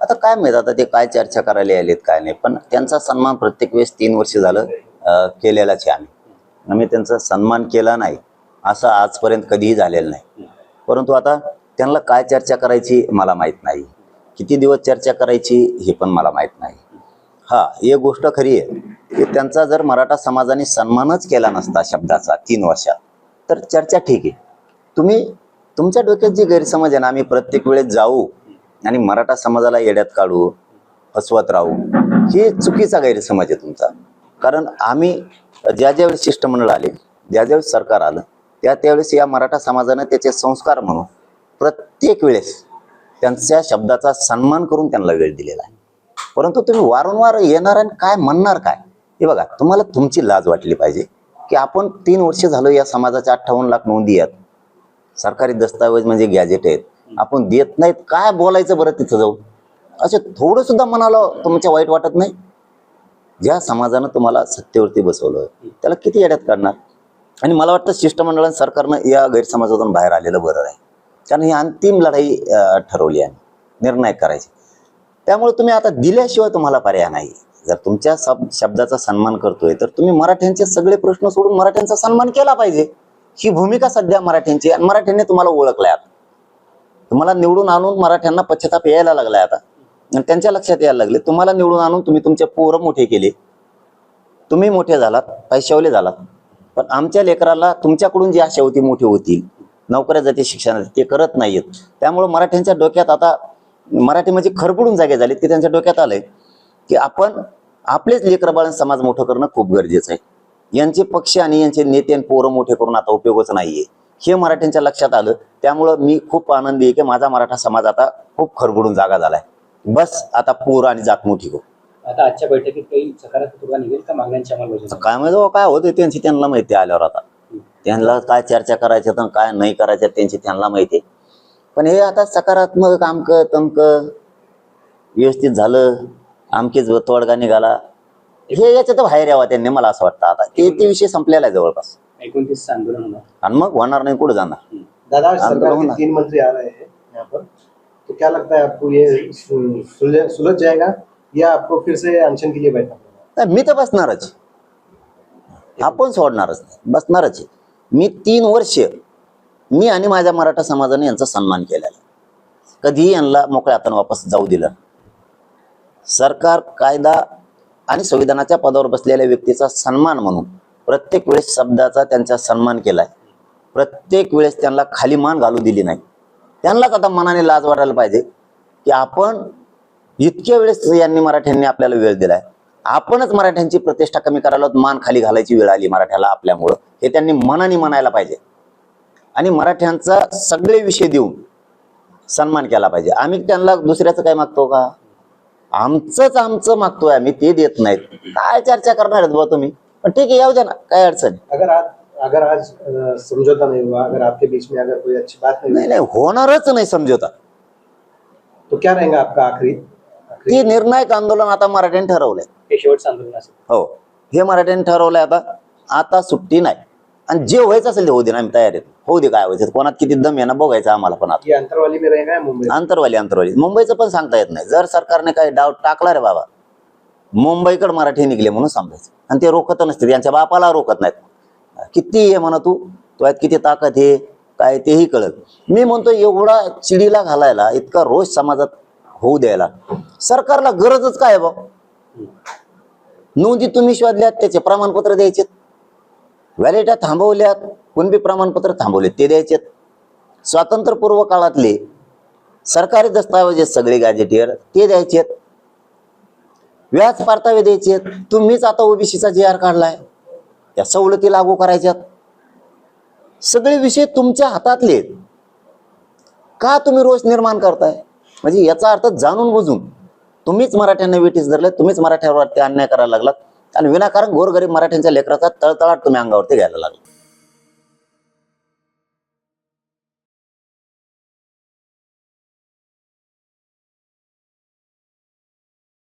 आता काय माहित आता ते काय चर्चा करायला आलेत काय नाही, पण त्यांचा सन्मान प्रत्येक वेळेस 3 वर्ष झालं केलेलाच आहे. आम्ही त्यांचा सन्मान केला नाही असं आजपर्यंत कधीही झालेलं नाही. परंतु आता त्यांना काय चर्चा करायची मला माहित नाही, किती दिवस चर्चा करायची हे पण मला माहित नाही. हा, एक गोष्ट खरी आहे की त्यांचा जर मराठा समाजाने सन्मानच केला नसता शब्दाचा 3 वर्षात तर चर्चा ठीक आहे. तुम्ही तुमच्या डोक्यात जी गैरसमज आहे ना, आम्ही प्रत्येक वेळेस जाऊ आणि मराठा समाजाला येड्यात काढू, फसवत राहू, ही चुकीचा गैरसमज आहे तुमचा. कारण आम्ही ज्या ज्यावेळेस शिष्टमंडळ आले, ज्या ज्यावेळेस सरकार आलं, त्यावेळेस या मराठा समाजानं त्याचे संस्कार म्हणून प्रत्येक वेळेस त्यांच्या शब्दाचा सन्मान करून त्यांना वेळ दिलेला आहे. परंतु तुम्ही वारंवार येणार आणि काय म्हणणार काय, हे बघा, तुम्हाला तुमची लाज वाटली पाहिजे की आपण 3 वर्ष झालं या समाजाच्या 58 लाख नोंदी आहेत, सरकारी दस्तावेज म्हणजे गॅजेट आहेत, आपण देत नाहीत, काय बोलायचं बरं तिथं जाऊन? असं थोडं सुद्धा मनाला तुमच्या वाईट वाटत नाही? ज्या समाजानं तुम्हाला सत्तेवरती बसवलं त्याला किती येड्यात काढणार? आणि मला वाटतं शिष्टमंडळाने सरकारनं या गैरसमाजातून बाहेर आलेलं बरं आहे, कारण ही अंतिम लढाई ठरवली आहे, निर्णायक करायची. त्यामुळे तुम्ही आता दिल्याशिवाय तुम्हाला पर्याय नाही. जर तुमच्या शब्दाचा सन्मान करतोय तर तुम्ही मराठ्यांचे सगळे प्रश्न सोडून मराठ्यांचा सन्मान केला पाहिजे. ही भूमिका सध्या मराठ्यांची, आणि मराठ्यांनी तुम्हाला ओळखलाय. आता तुम्हाला निवडून आणून मराठ्यांना पश्चाताप यायला लागलाय आता, आणि त्यांच्या लक्षात यायला लागले तुम्हाला निवडून आणून तुम्ही तुमचे पोरं मोठे केले, तुम्ही मोठे झालात, पैशावले झालात, पण आमच्या लेकराला तुमच्याकडून जी आशा होती मोठी होतील, नोकऱ्या जाते, शिक्षण ते करत नाहीत. त्यामुळे मराठ्यांच्या डोक्यात आता मराठी म्हणजे खरबडून जागे झाले की त्यांच्या डोक्यात आलंय की आपण आपलेच लेकरबाळ समाज मोठं करणं खूप गरजेचं आहे. यांचे पक्ष आणि यांचे नेते आणि पोरं मोठे करून आता उपयोगच नाहीये, हे मराठ्यांच्या लक्षात आलं. त्यामुळं मी खूप आनंदी आहे की माझा मराठा समाज आता खूप खरबडून जागा झालाय. बस आता पोरं आणि जात मोठी हो. आता आजच्या बैठकीत काही सकारात्मक तोडगा निघेल का मागण्यांची अंमलबजावणी? काय माहिती काय होते त्यांची त्यांना माहिती. आल्यावर आता त्यांना काय चर्चा करायच्या तर काय नाही करायच्या त्यांची त्यांना माहिती. पण हे आता सकारात्मक आमक तमक व्यवस्थित झालं, आमकेच तोडगा निघाला, हे याच्यात बाहेर यावं त्यांनी, मला असं वाटतं. आता ते विषय संपलेला आहे जवळपास. 29 आंदोलन होणार आणि मग होणार नाही, कुठं जाणार? दादा, सरकार के 3 मंत्री आ रहे हैं यहाँ पर, तो क्या लगता है आपको ये सुलझ जाएगा या आपको फिर से अनशन के लिए बैठना पड़ेगा? मी तर बसणारच, आपण सोडणारच नाही, बसणारच. मी 3 वर्ष मी आणि माझ्या मराठा समाजाने यांचा सन्मान केलेला, कधीही यांना मोकळ्या हाताने वापस जाऊ दिलं. सरकार, कायदा आणि संविधानाच्या पदावर बसलेल्या व्यक्तीचा सन्मान म्हणून प्रत्येक वेळेस शब्दाचा त्यांचा सन्मान केलाय. प्रत्येक वेळेस त्यांना खाली मान घालू दिली नाही. त्यांनाच आता मनाने लाज वाटायला पाहिजे की आपण इतक्या वेळेस यांनी मराठ्यांनी आपल्याला वेळ दिलाय, आपणच मराठ्यांची प्रतिष्ठा कमी करायला मान खाली घालायची वेळ आली मराठ्याला आपल्यामुळं, हे त्यांनी मनाने म्हणायला पाहिजे. आणि मराठ्यांचा सगळे विषय देऊन सन्मान केला पाहिजे. आम्ही त्यांना दुसऱ्याचं काय मागतो का? आमचं मागतोय आम्ही, ते देत नाहीत. काय चर्चा करणार आहेत बुवा तुम्ही? पण ठीक आहे, येऊ द्या ना, काय अडचण. अगर आज समझौता नहीं हुआ, अगर आपके बीच में अगर कोई अच्छी बात नहीं होणारच नाही समझौता, तो क्या रहेगा आपका आखिरी? ते निर्णायक आंदोलन आता मराठ्यांनी ठरवलंय. हे शेवटचं आंदोलन असेल. हो, हे मराठ्यांनी ठरवलंय. आता सुट्टी नाही, आणि जे व्हायचं असेल ते होऊ दे ना, आम्ही तयार आहेत. होऊ दे, काय व्हायचं, कोणात किती दम आहे ना बघायचं आम्हाला. पण आता अंतरवाली में रहेगा मुंबई? अंतरवाली मुंबईचं पण सांगता येत नाही. जर सरकारने काही डाव टाकला रे बाबा, मुंबईकडे मराठी निघले म्हणून समजायचं, आणि ते रोखत नसते, त्यांच्या बापाला रोखत नाहीत. किती आहे म्हणा तू यात किती ताकद आहे काय तेही कळत. मी म्हणतो एवढा चिडीला घालायला, इतका रोष समाजात होऊ द्यायला सरकारला गरजच काय बा? नोंदी तुम्ही शोधल्यात, त्याचे प्रमाणपत्र द्यायचे, व्हॅलिडिटी थांबवल्यात, कुणबी प्रमाणपत्र थांबवले ते द्यायचे. स्वातंत्र्यपूर्व काळातले सरकारी दस्तावेज सगळे गॅजेटियर ते द्यायचे, व्याज परतावे द्यायचे. तुम्हीच आता ओबीसीचा JR काढलाय, त्या सवलती लागू करायच्यात. सगळे विषय तुमच्या हातातले. का तुम्ही रोष निर्माण करताय? म्हणजे याचा अर्थ जाणून बुजून तुम्हीच मराठ्यांना विटीस धरले, तुम्हीच मराठ्यांवरती अन्याय करायला लागलात, आणि विनाकारण गोरगरीब मराठ्यांच्या लेकराचा तळतळाट तुम्ही अंगावरती घ्यायला लागला.